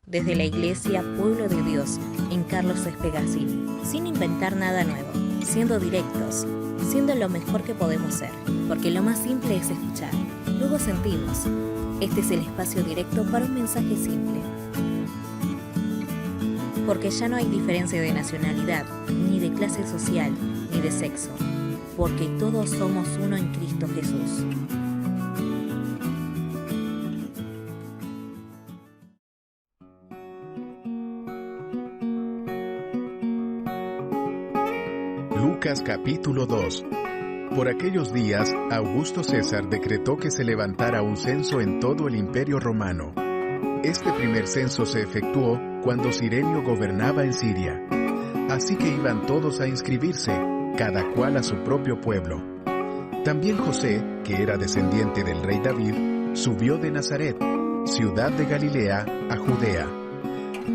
desde la Iglesia Pueblo de Dios en Carlos Espegasi, sin inventar nada nuevo, siendo directos, siendo lo mejor que podemos ser, porque lo más simple es escuchar, luego sentimos. Este es el espacio directo para un mensaje simple. Porque ya no hay diferencia de nacionalidad, ni de clase social, ni de sexo, porque todos somos uno en Cristo Jesús. Lucas capítulo 2. Por aquellos días, Augusto César decretó que se levantara un censo en todo el Imperio Romano. Este primer censo se efectuó cuando Cirenio gobernaba en Siria. Así que iban todos a inscribirse, cada cual a su propio pueblo. También José, que era descendiente del rey David, subió de Nazaret, ciudad de Galilea, a Judea.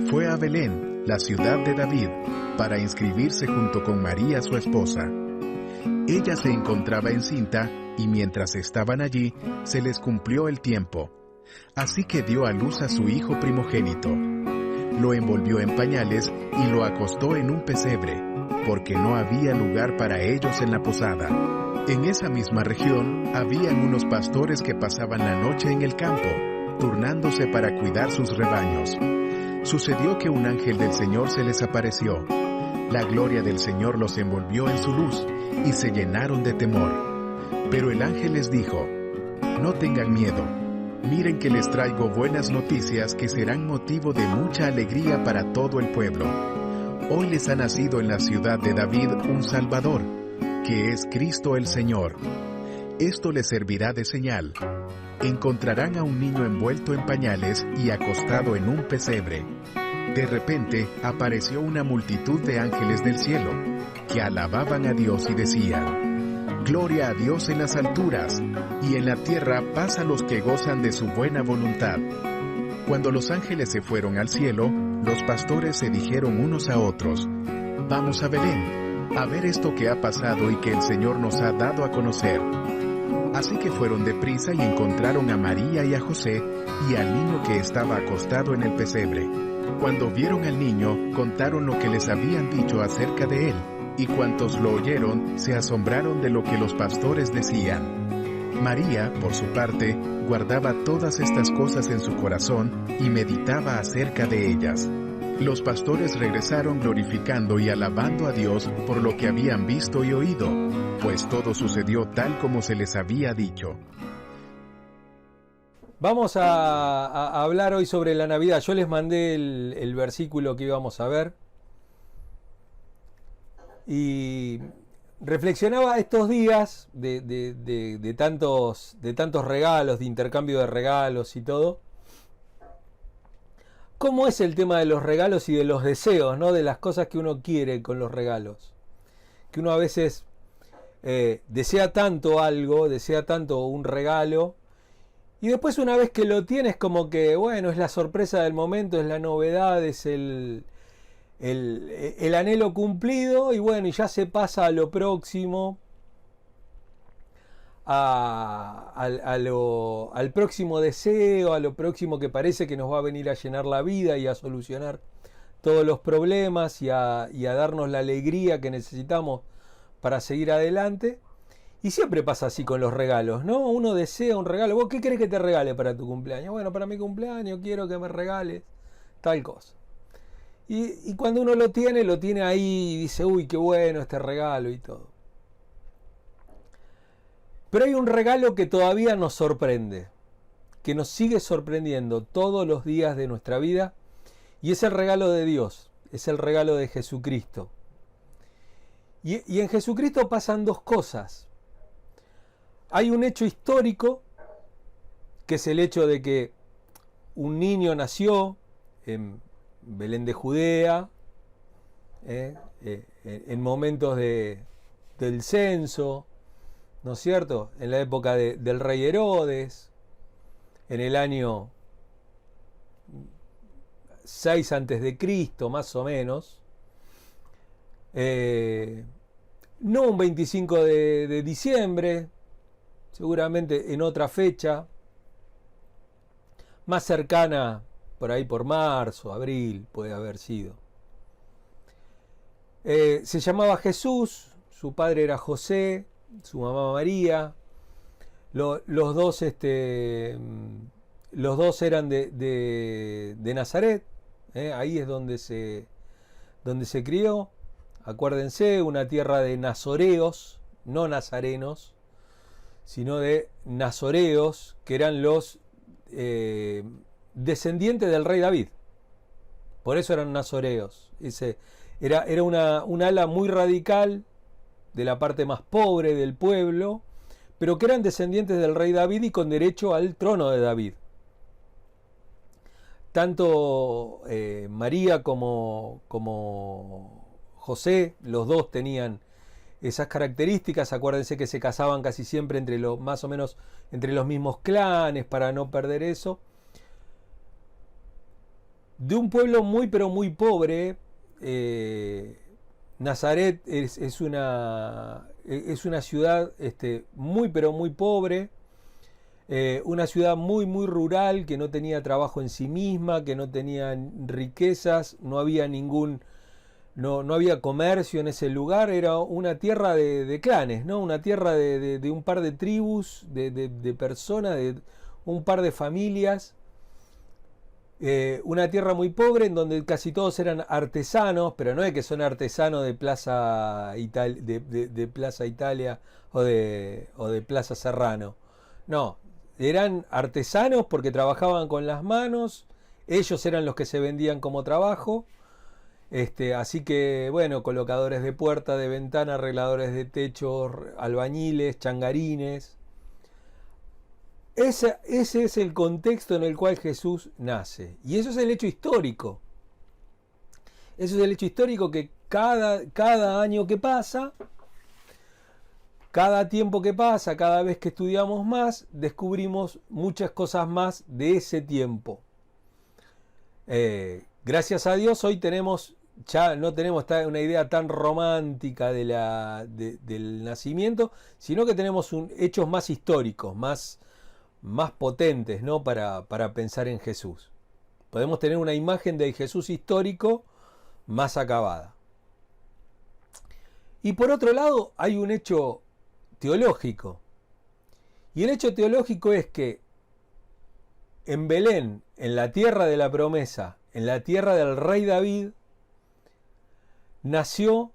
Fue a Belén, la ciudad de David, para inscribirse junto con María su esposa. Ella se encontraba encinta, y mientras estaban allí, se les cumplió el tiempo. Así que dio a luz a su hijo primogénito. Lo envolvió en pañales y lo acostó en un pesebre, porque no había lugar para ellos en la posada. En esa misma región, habían unos pastores que pasaban la noche en el campo, turnándose para cuidar sus rebaños. Sucedió que un ángel del Señor se les apareció. La gloria del Señor los envolvió en su luz, y se llenaron de temor. Pero el ángel les dijo: «No tengan miedo. Miren que les traigo buenas noticias que serán motivo de mucha alegría para todo el pueblo. Hoy les ha nacido en la ciudad de David un Salvador, que es Cristo el Señor. Esto les servirá de señal. Encontrarán a un niño envuelto en pañales y acostado en un pesebre». De repente apareció una multitud de ángeles del cielo, que alababan a Dios y decían: «Gloria a Dios en las alturas, y en la tierra paz a los que gozan de su buena voluntad». Cuando los ángeles se fueron al cielo, los pastores se dijeron unos a otros: «Vamos a Belén, a ver esto que ha pasado y que el Señor nos ha dado a conocer». Así que fueron deprisa y encontraron a María y a José y al niño que estaba acostado en el pesebre. Cuando vieron al niño, contaron lo que les habían dicho acerca de él, y cuantos lo oyeron se asombraron de lo que los pastores decían. María, por su parte, guardaba todas estas cosas en su corazón y meditaba acerca de ellas. Los pastores regresaron glorificando y alabando a Dios por lo que habían visto y oído, pues todo sucedió tal como se les había dicho. Vamos a hablar hoy sobre la Navidad. Yo les mandé el versículo que íbamos a ver. Y reflexionaba estos días de tantos regalos, de intercambio de regalos y todo. ¿Cómo es el tema de los regalos y de los deseos, ¿no? De las cosas que uno quiere con los regalos? Que uno a veces desea tanto algo, desea tanto un regalo, y después una vez que lo tienes, como que, bueno, es la sorpresa del momento, es la novedad, es el anhelo cumplido, y bueno, y ya se pasa a lo próximo, al próximo deseo, a lo próximo que parece que nos va a venir a llenar la vida y a solucionar todos los problemas y a darnos la alegría que necesitamos para seguir adelante. Y siempre pasa así con los regalos, ¿no? Uno desea un regalo. ¿Vos qué querés que te regale para tu cumpleaños? Bueno, para mi cumpleaños quiero que me regales tal cosa. Y cuando uno lo tiene ahí y dice: uy, qué bueno este regalo y todo. Pero hay un regalo que todavía nos sorprende, que nos sigue sorprendiendo todos los días de nuestra vida, y es el regalo de Dios, es el regalo de Jesucristo. Y en Jesucristo pasan dos cosas. Hay un hecho histórico, que es el hecho de que un niño nació en Belén de Judea, en momentos del censo, ¿no es cierto? En la época del rey Herodes, en el año 6 a.C., más o menos. No un 25 de diciembre, seguramente en otra fecha, más cercana por ahí por marzo, abril, puede haber sido. Se llamaba Jesús, su padre era José, su mamá María. Los dos eran de Nazaret, ahí es donde se crió. Acuérdense, una tierra de nazoreos, no nazarenos, sino de nazoreos, que eran los descendientes del rey David. Por eso eran nazoreos. Era un ala muy radical de la parte más pobre del pueblo, pero que eran descendientes del rey David y con derecho al trono de David. Tanto María como José, los dos tenían esas características. Acuérdense que se casaban casi siempre más o menos entre los mismos clanes para no perder eso. De un pueblo muy pero muy pobre, Nazaret es una ciudad muy pero muy pobre, una ciudad muy muy rural, que no tenía trabajo en sí misma, que no tenía riquezas, no había no había comercio en ese lugar. Era una tierra de clanes, ¿no? Una tierra de un par de tribus, de personas, de un par de familias. Una tierra muy pobre en donde casi todos eran artesanos, pero no es que son artesanos de Plaza Italia o de Plaza Serrano. No, eran artesanos porque trabajaban con las manos, ellos eran los que se vendían como trabajo. Así que, bueno, colocadores de puerta, de ventana, arregladores de techos, albañiles, changarines. Ese es el contexto en el cual Jesús nace. Y eso es el hecho histórico. Eso es el hecho histórico que cada año que pasa, cada tiempo que pasa, cada vez que estudiamos más, descubrimos muchas cosas más de ese tiempo. Gracias a Dios hoy ya no tenemos una idea tan romántica del nacimiento, sino que tenemos hechos más históricos, más potentes, ¿no? para pensar en Jesús. Podemos tener una imagen del Jesús histórico más acabada. Y por otro lado hay un hecho teológico. Y el hecho teológico es que en Belén, en la tierra de la promesa, en la tierra del rey David, nació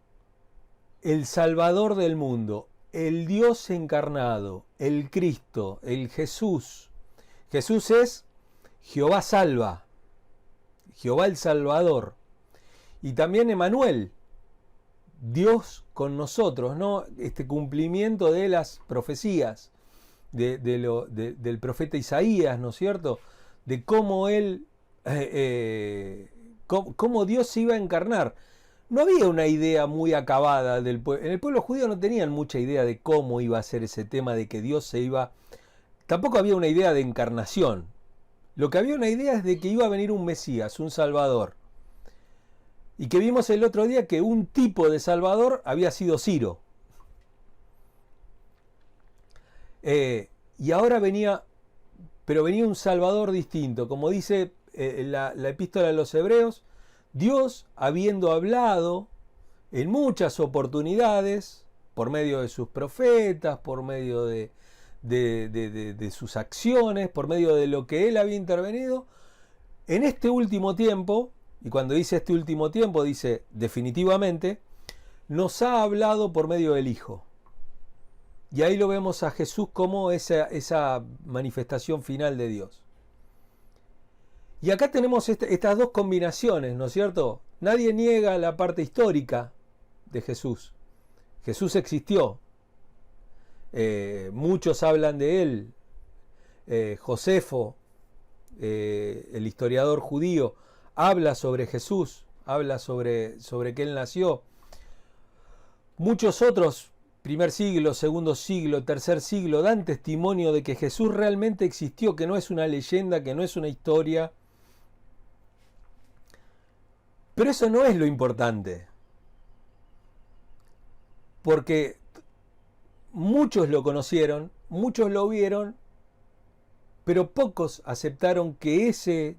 el Salvador del mundo, el Dios encarnado, el Cristo, el Jesús. Jesús es Jehová salva, Jehová el Salvador. Y también Emmanuel, Dios con nosotros, ¿no? Este cumplimiento de las profecías del profeta Isaías, ¿no es cierto? De cómo cómo Dios se iba a encarnar. No había una idea muy acabada del pueblo. En el pueblo judío no tenían mucha idea de cómo iba a ser ese tema de que Dios se iba. Tampoco había una idea de encarnación. Lo que había una idea es de que iba a venir un Mesías, un Salvador. Y que vimos el otro día que un tipo de Salvador había sido Ciro. Y ahora venía un Salvador distinto. Como dice la epístola de los Hebreos, Dios, habiendo hablado en muchas oportunidades, por medio de sus profetas, por medio de sus acciones, por medio de lo que Él había intervenido, en este último tiempo, y cuando dice este último tiempo, dice definitivamente, nos ha hablado por medio del Hijo. Y ahí lo vemos a Jesús como esa manifestación final de Dios. Y acá tenemos estas dos combinaciones, ¿no es cierto? Nadie niega la parte histórica de Jesús. Jesús existió. Muchos hablan de él. Josefo, el historiador judío, habla sobre Jesús, habla sobre que él nació. Muchos otros, primer siglo, segundo siglo, tercer siglo, dan testimonio de que Jesús realmente existió, que no es una leyenda, que no es una historia. Pero eso no es lo importante, porque muchos lo conocieron, muchos lo vieron, pero pocos aceptaron que ese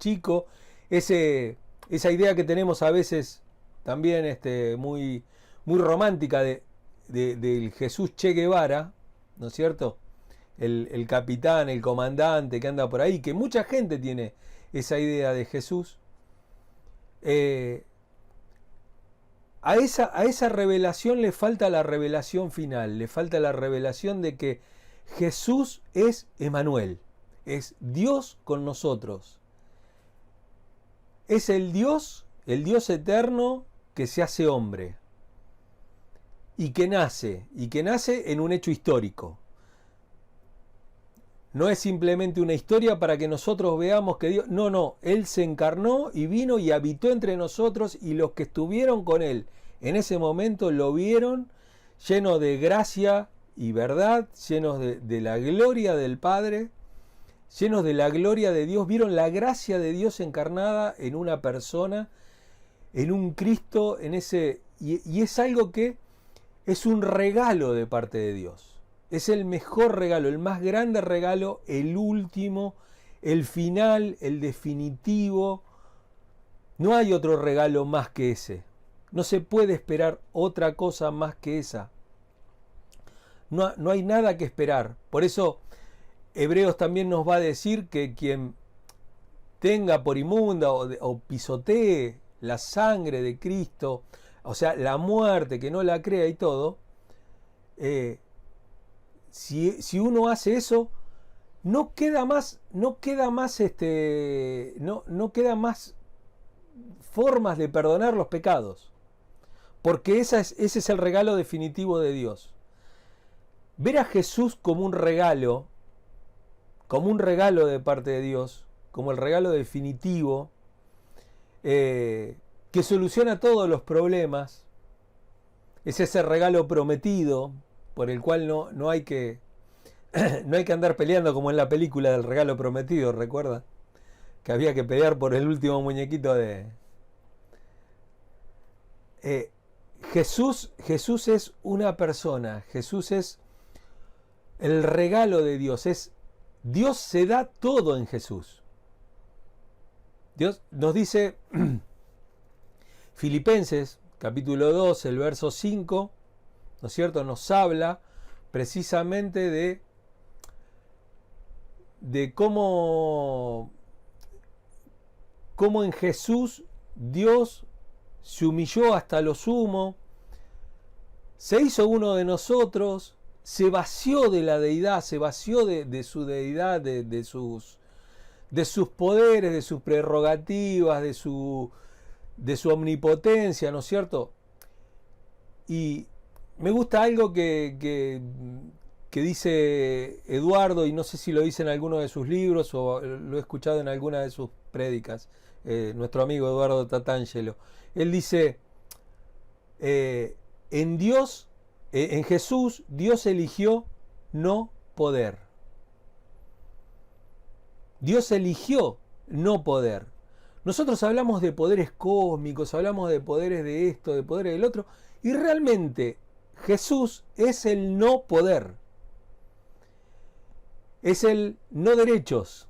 chico, esa idea que tenemos a veces también muy, muy romántica del Jesús Che Guevara, ¿no es cierto? El capitán, el comandante que anda por ahí, que mucha gente tiene esa idea de Jesús. A esa revelación le falta la revelación final, le falta la revelación de que Jesús es Emmanuel, es Dios con nosotros. Es el Dios eterno que se hace hombre y que nace en un hecho histórico. No es simplemente una historia para que nosotros veamos que Dios... No, Él se encarnó y vino y habitó entre nosotros, y los que estuvieron con Él en ese momento lo vieron lleno de gracia y verdad, llenos de la gloria del Padre, llenos de la gloria de Dios, vieron la gracia de Dios encarnada en una persona, en un Cristo, y es algo que es un regalo de parte de Dios. Es el mejor regalo, el más grande regalo, el último, el final, el definitivo. No hay otro regalo más que ese. No se puede esperar otra cosa más que esa. No hay nada que esperar. Por eso Hebreos también nos va a decir que quien tenga por inmunda o pisotee la sangre de Cristo, o sea, la muerte, que no la crea y todo, si uno hace eso, no queda más formas de perdonar los pecados, porque ese es el regalo definitivo de Dios. Ver a Jesús como un regalo de parte de Dios, como el regalo definitivo, que soluciona todos los problemas, es ese regalo prometido, por el cual no hay que andar peleando como en la película del regalo prometido, ¿recuerda? Que había que pelear por el último muñequito de... Jesús es una persona, Jesús es el regalo de Dios, Dios se da todo en Jesús. Dios nos dice, Filipenses, capítulo 2, el verso 5, ¿no es cierto? Nos habla precisamente de cómo en Jesús Dios se humilló hasta lo sumo, se hizo uno de nosotros, se vació de la deidad, se vació de su deidad, de sus poderes, de sus prerrogativas, de su omnipotencia, ¿no es cierto? Y me gusta algo que dice Eduardo, y no sé si lo dice en alguno de sus libros o lo he escuchado en alguna de sus prédicas, nuestro amigo Eduardo Tatangelo. Él dice, en Jesús, Dios eligió no poder. Dios eligió no poder. Nosotros hablamos de poderes cósmicos, hablamos de poderes de esto, de poderes del otro, y realmente Jesús es el no poder. Es el no derechos.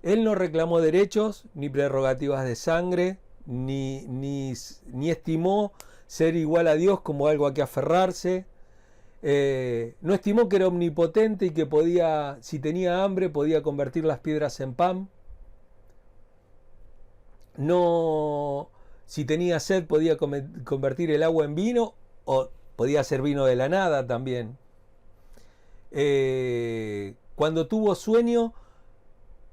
Él no reclamó derechos, ni prerrogativas de sangre, ni estimó ser igual a Dios como algo a que aferrarse. No estimó que era omnipotente y que podía, si tenía hambre, podía convertir las piedras en pan. No, si tenía sed, podía convertir el agua en vino, o podía hacer vino de la nada también. Cuando tuvo sueño,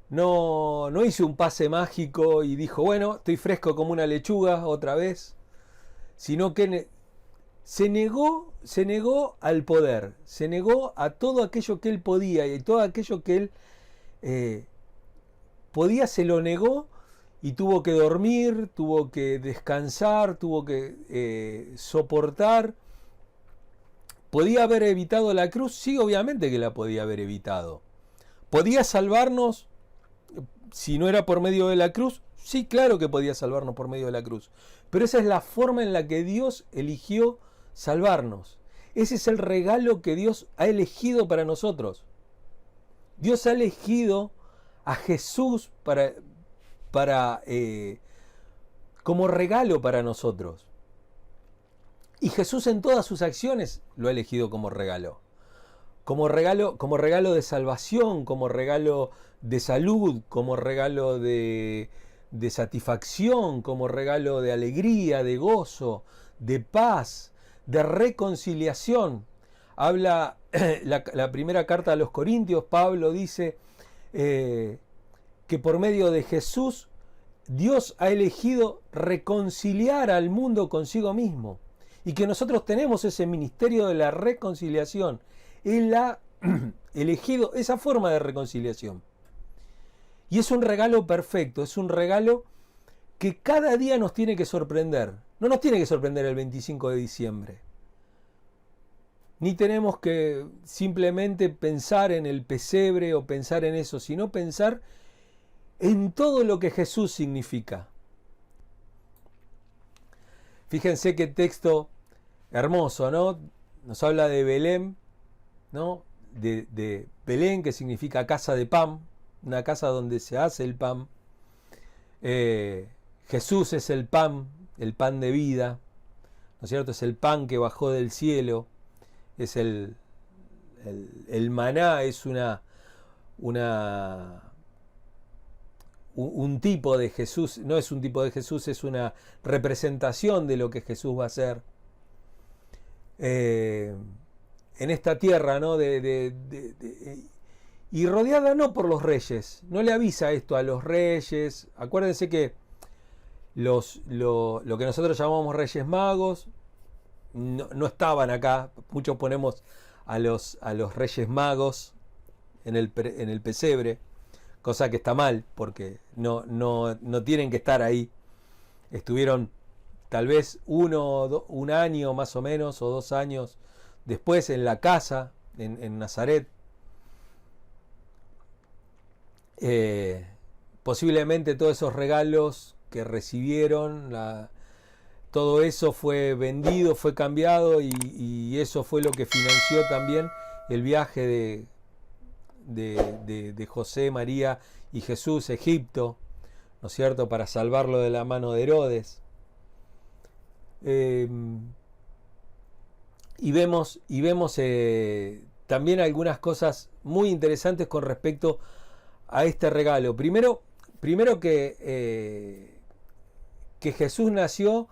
no hizo un pase mágico y dijo, bueno, estoy fresco como una lechuga otra vez, sino que se negó al poder, se negó a todo aquello que él podía, y todo aquello que él podía se lo negó, y tuvo que dormir, tuvo que descansar, tuvo que soportar. ¿Podía haber evitado la cruz? Sí, obviamente que la podía haber evitado. ¿Podía salvarnos si no era por medio de la cruz? Sí, claro que podía salvarnos por medio de la cruz. Pero esa es la forma en la que Dios eligió salvarnos. Ese es el regalo que Dios ha elegido para nosotros. Dios ha elegido a Jesús como regalo para nosotros. Y Jesús en todas sus acciones lo ha elegido como regalo. Como regalo de salvación, como regalo de salud, como regalo de satisfacción, como regalo de alegría, de gozo, de paz, de reconciliación. Habla la primera carta a los Corintios, Pablo dice que por medio de Jesús Dios ha elegido reconciliar al mundo consigo mismo y que nosotros tenemos ese ministerio de la reconciliación. Él ha elegido esa forma de reconciliación. Y es un regalo perfecto, es un regalo que cada día nos tiene que sorprender. No nos tiene que sorprender el 25 de diciembre. Ni tenemos que simplemente pensar en el pesebre o pensar en eso, sino pensar en todo lo que Jesús significa. Fíjense qué texto hermoso, ¿no? Nos habla de Belén, ¿no? De Belén, que significa casa de pan, una casa donde se hace el pan. Jesús es el pan de vida, ¿no es cierto? Es el pan que bajó del cielo, es el maná, es un tipo de Jesús, no es un tipo de Jesús, es una representación de lo que Jesús va a hacer en esta tierra, ¿no? Y rodeada no por los reyes, no le avisa esto a los reyes. Acuérdense que lo que nosotros llamamos reyes magos no estaban acá. Muchos ponemos a los reyes magos en el pesebre, cosa que está mal, porque no tienen que estar ahí. Estuvieron tal vez un año más o menos, o 2 años después en la casa, en Nazaret. Posiblemente todos esos regalos que recibieron, todo eso fue vendido, fue cambiado, y eso fue lo que financió también el viaje de José, María y Jesús a Egipto, ¿no es cierto?, para salvarlo de la mano de Herodes. Y vemos también algunas cosas muy interesantes con respecto a este regalo. Primero que Jesús nació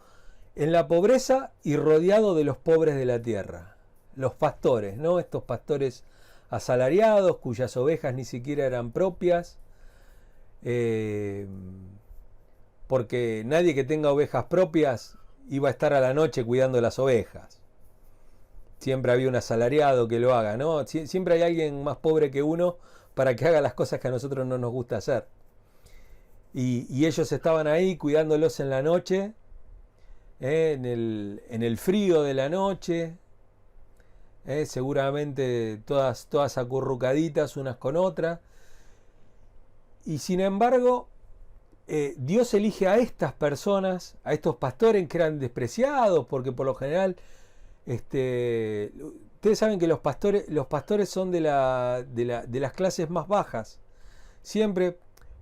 en la pobreza y rodeado de los pobres de la tierra, los pastores, ¿no? Estos pastores asalariados cuyas ovejas ni siquiera eran propias, porque nadie que tenga ovejas propias iba a estar a la noche cuidando las ovejas. Siempre había un asalariado que lo haga, ¿no? Siempre hay alguien más pobre que uno para que haga las cosas que a nosotros no nos gusta hacer. Y ellos estaban ahí cuidándolos en la noche, en el frío de la noche, seguramente todas acurrucaditas unas con otras. Y sin embargo, Dios elige a estas personas, a estos pastores que eran despreciados, porque por lo general, ustedes saben que los pastores son de las clases más bajas, siempre,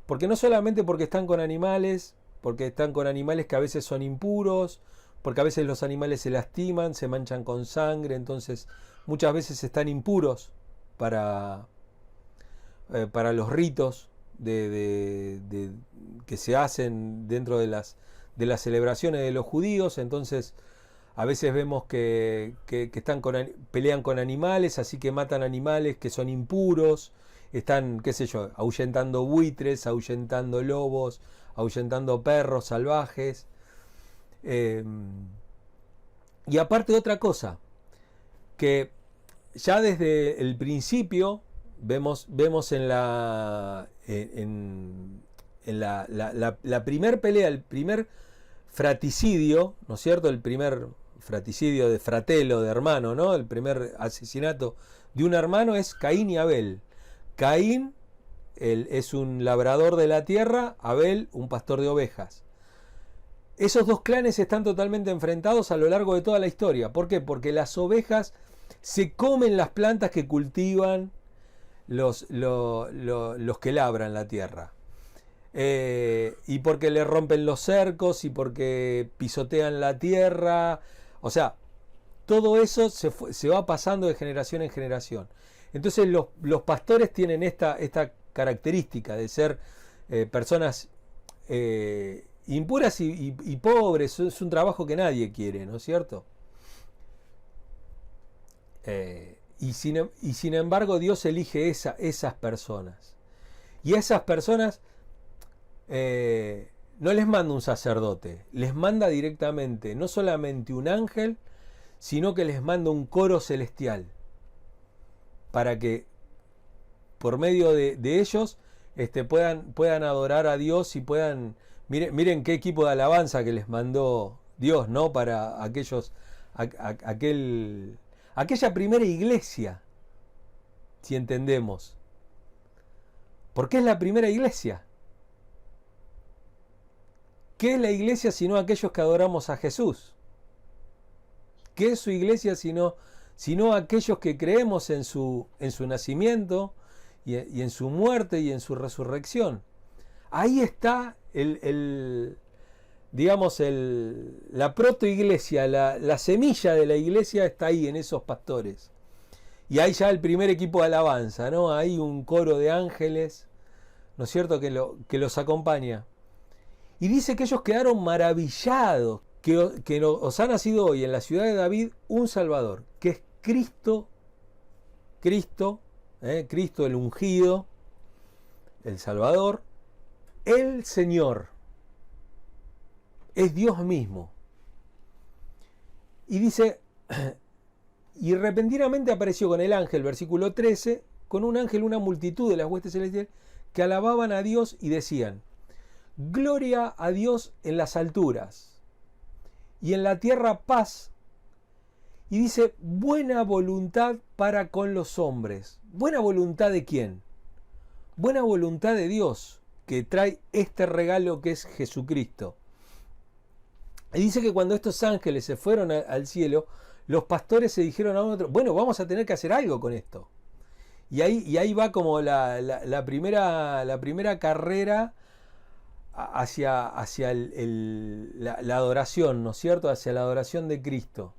porque no solamente porque están con animales que a veces son impuros, porque a veces los animales se lastiman, se manchan con sangre, entonces muchas veces están impuros para los ritos que se hacen dentro de las celebraciones de los judíos. Entonces a veces vemos que pelean con animales, así que matan animales que son impuros, están, qué sé yo, ahuyentando buitres, ahuyentando lobos, ahuyentando perros salvajes. Y aparte otra cosa, que ya desde el principio vemos en la primer pelea, el primer fraticidio, ¿no es cierto?, el primer fraticidio de fratelo, de hermano, ¿no?, el primer asesinato de un hermano es Caín y Abel. Caín es un labrador de la tierra, Abel un pastor de ovejas. Esos dos clanes están totalmente enfrentados a lo largo de toda la historia. ¿Por qué? Porque las ovejas se comen las plantas que cultivan los que labran la tierra. Y porque le rompen los cercos y porque pisotean la tierra. O sea, todo eso se va pasando de generación en generación. Entonces los pastores tienen esta característica de ser personas impuras y pobres. Es un trabajo que nadie quiere, ¿no es cierto? Y sin embargo Dios elige esas personas. Y a esas personas no les manda un sacerdote, les manda directamente, no solamente un ángel, sino que les manda un coro celestial, para que por medio de ellos puedan adorar a Dios y puedan... Miren qué equipo de alabanza que les mandó Dios, ¿no? Para aquella primera iglesia, si entendemos. ¿Por qué es la primera iglesia? ¿Qué es la iglesia sino aquellos que adoramos a Jesús? ¿Qué es su iglesia sino aquellos que creemos en su nacimiento y en su muerte y en su resurrección? Ahí está la protoiglesia, la semilla de la iglesia está ahí en esos pastores. Y hay ya el primer equipo de alabanza, ¿no? Hay un coro de ángeles, ¿no es cierto?, que los acompaña. Y dice que ellos quedaron maravillados, que os ha nacido hoy en la ciudad de David un Salvador, que es Cristo el ungido, el Salvador, el Señor. Es Dios mismo. Y dice, y repentinamente apareció con el ángel, versículo 13, con un ángel una multitud de las huestes celestiales que alababan a Dios y decían: gloria a Dios en las alturas y en la tierra paz. Y dice, buena voluntad para con los hombres. ¿Buena voluntad de quién? Buena voluntad de Dios, que trae este regalo que es Jesucristo. Y dice que cuando estos ángeles se fueron al cielo, los pastores se dijeron a otro: bueno, vamos a tener que hacer algo con esto. Y ahí va como la primera carrera hacia la adoración, ¿no es cierto? Hacia la adoración de Cristo.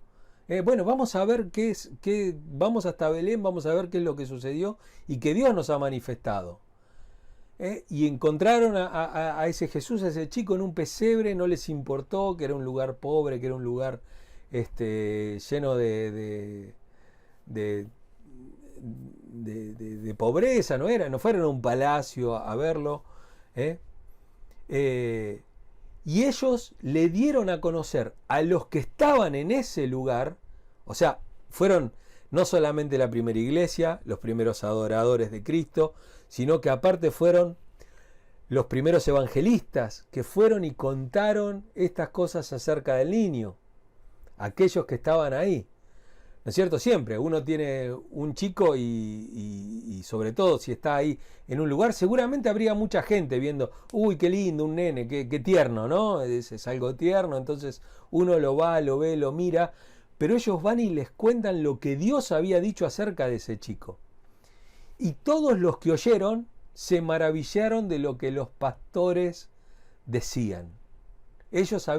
Bueno, vamos a ver vamos hasta Belén, vamos a ver qué es lo que sucedió y que Dios nos ha manifestado. Y encontraron a ese Jesús, a ese chico en un pesebre, no les importó que era un lugar pobre, que era un lugar lleno de pobreza, no fueron a un palacio a verlo. Y ellos le dieron a conocer a los que estaban en ese lugar, o sea, fueron no solamente la primera iglesia, los primeros adoradores de Cristo, sino que aparte fueron los primeros evangelistas que fueron y contaron estas cosas acerca del niño, aquellos que estaban ahí. ¿No es cierto? Siempre uno tiene un chico y sobre todo si está ahí en un lugar, seguramente habría mucha gente viendo: uy, qué lindo, un nene, qué tierno, ¿no? Es algo tierno, entonces uno lo va, lo ve, lo mira, pero ellos van y les cuentan lo que Dios había dicho acerca de ese chico. Y todos los que oyeron se maravillaron de lo que los pastores decían. Ellos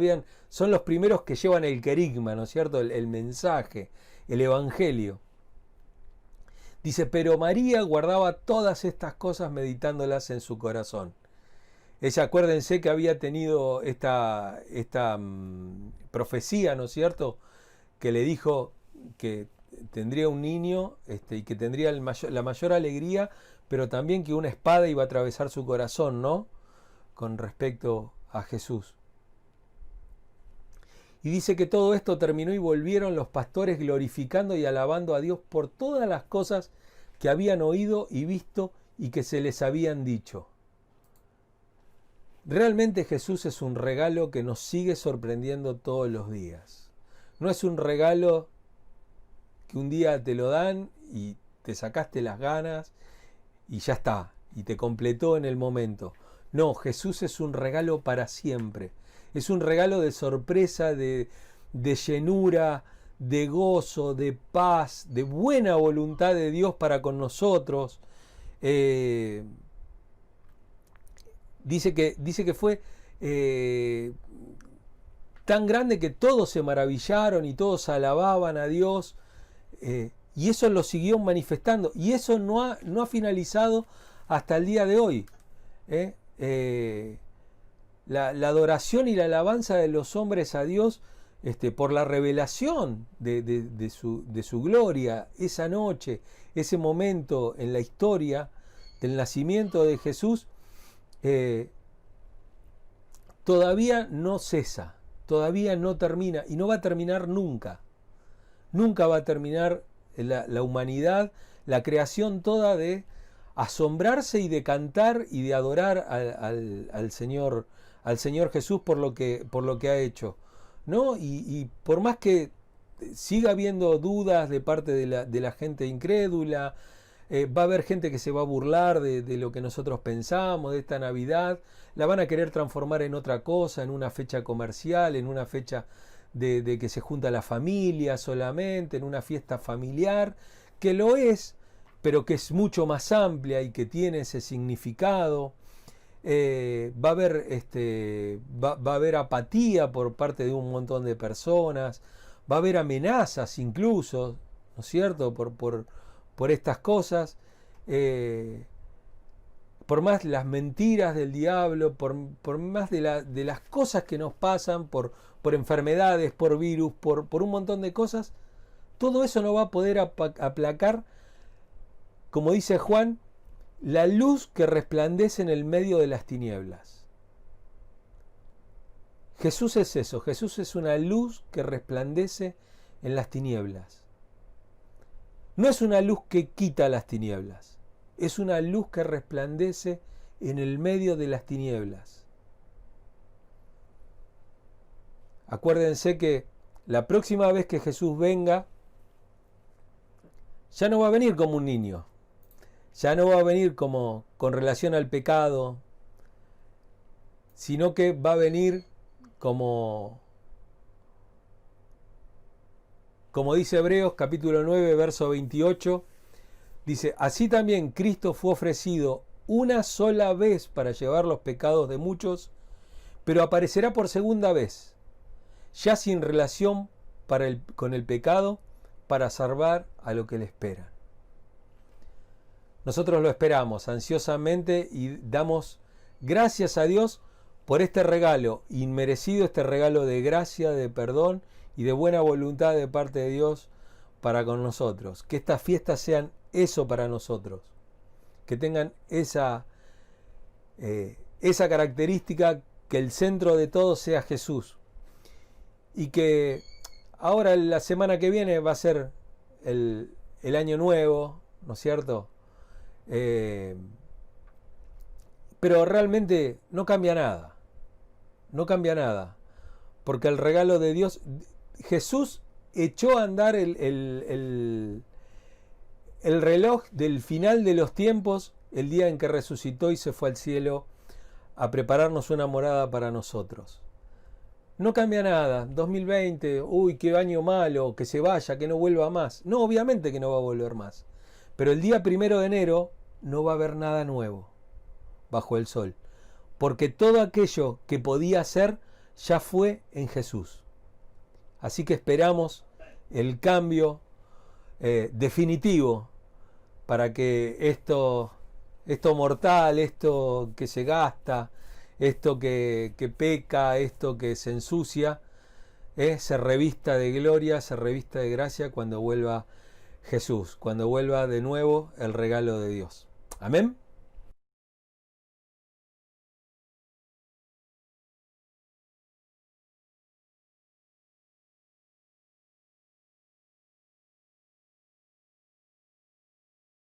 son los primeros que llevan el querigma, ¿no es cierto? El mensaje, el evangelio. Dice, pero María guardaba todas estas cosas meditándolas en su corazón. Ella, acuérdense que había tenido esta profecía, ¿no es cierto? Que le dijo que tendría un niño y que tendría la mayor alegría, pero también que una espada iba a atravesar su corazón, ¿no? Con respecto a Jesús. Y dice que todo esto terminó y volvieron los pastores glorificando y alabando a Dios por todas las cosas que habían oído y visto y que se les habían dicho. Realmente Jesús es un regalo que nos sigue sorprendiendo todos los días. No es un regalo que un día te lo dan y te sacaste las ganas y ya está, y te completó en el momento. No, Jesús es un regalo para siempre. Es un regalo de sorpresa, de llenura, de gozo, de paz, de buena voluntad de Dios para con nosotros. Dice que fue tan grande que todos se maravillaron y todos alababan a Dios, y eso lo siguió manifestando, y eso no ha finalizado hasta el día de hoy. La adoración y la alabanza de los hombres a Dios, por la revelación de su gloria, esa noche, ese momento en la historia del nacimiento de Jesús, todavía no cesa, todavía no termina, y no va a terminar nunca. Nunca va a terminar la humanidad, la creación toda, de asombrarse y de cantar y de adorar al Señor Jesús por lo que ha hecho, ¿no? Y por más que siga habiendo dudas de parte de la gente incrédula, va a haber gente que se va a burlar de lo que nosotros pensamos, de esta Navidad, la van a querer transformar en otra cosa, en una fecha comercial, en una fecha de que se junta la familia solamente, en una fiesta familiar, que lo es, pero que es mucho más amplia y que tiene ese significado. Va a haber apatía por parte de un montón de personas, va a haber amenazas incluso, ¿no es cierto?, por estas cosas, por más las mentiras del diablo, por más de las cosas que nos pasan, por enfermedades, por virus, por un montón de cosas. Todo eso no va a poder aplacar, como dice Juan, la luz que resplandece en el medio de las tinieblas. Jesús es eso, Jesús es una luz que resplandece en las tinieblas. No es una luz que quita las tinieblas, es una luz que resplandece en el medio de las tinieblas. Acuérdense que la próxima vez que Jesús venga, ya no va a venir como un niño, ya no va a venir como con relación al pecado, sino que va a venir como dice Hebreos capítulo 9, verso 28, dice: así también Cristo fue ofrecido una sola vez para llevar los pecados de muchos, pero aparecerá por segunda vez, ya sin relación con el pecado, para salvar a lo que le esperan. Nosotros lo esperamos ansiosamente y damos gracias a Dios por este regalo inmerecido, este regalo de gracia, de perdón y de buena voluntad de parte de Dios para con nosotros. Que estas fiestas sean eso para nosotros, que tengan esa característica, que el centro de todo sea Jesús, y que ahora la semana que viene va a ser el año nuevo, ¿no es cierto? Pero realmente no cambia nada, porque el regalo de Dios, Jesús echó a andar el reloj del final de los tiempos el día en que resucitó y se fue al cielo a prepararnos una morada para nosotros. No cambia nada. 2020, uy, qué año malo, que se vaya, que no vuelva más. No, obviamente que no va a volver más. Pero el día 1 de enero no va a haber nada nuevo bajo el sol, porque todo aquello que podía ser ya fue en Jesús. Así que esperamos el cambio definitivo para que esto mortal, esto que se gasta, esto que peca, esto que se ensucia, se revista de gloria, se revista de gracia cuando vuelva Jesús, cuando vuelva de nuevo el regalo de Dios. Amén.